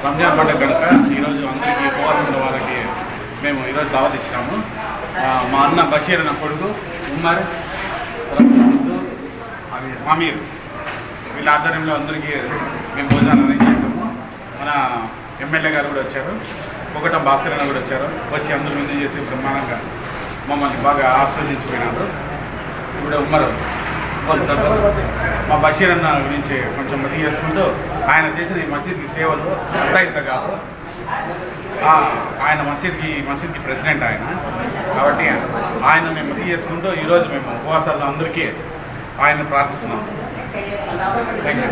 రంజాన్ పండుగ కనుక ఈరోజు అందరికీ ఉపవాసం ఉన్న వాళ్ళకి మేము ఈరోజు దావత్ ఇచ్చినాము. మా అన్న బషీర్ అన్న కొడుకు ఉమ్మర్, సిద్ధు, అది అమీర్, వీళ్ళ ఆధ్వర్యంలో అందరికీ మేము భోజనాలు అరేంజ్ చేసాము. మన ఎమ్మెల్యే గారు కూడా వచ్చారు, పొగటం భాస్కర్ అన్న కూడా వచ్చారు. వచ్చి అందరూ విందు చేసి బ్రహ్మాండంగా మమ్మల్ని బాగా ఆస్వాదించిపోయినారు. ఇప్పుడు ఉమ్మర్ మా బషీర్ అన్న గురించి కొంచెం మతి చేసుకుంటూ ఆయన చేసిన ఈ మసీద్కి సేవలు అంతా ఇంత కాదు. ఆయన మసీద్కి ప్రెసిడెంట్ ఆయన కాబట్టి ఆయన మేము మతి చేసుకుంటూ ఈరోజు మేము ఉపవాసాల్లో అందరికీ ఆయన ప్రార్థిస్తున్నాం. Thank you.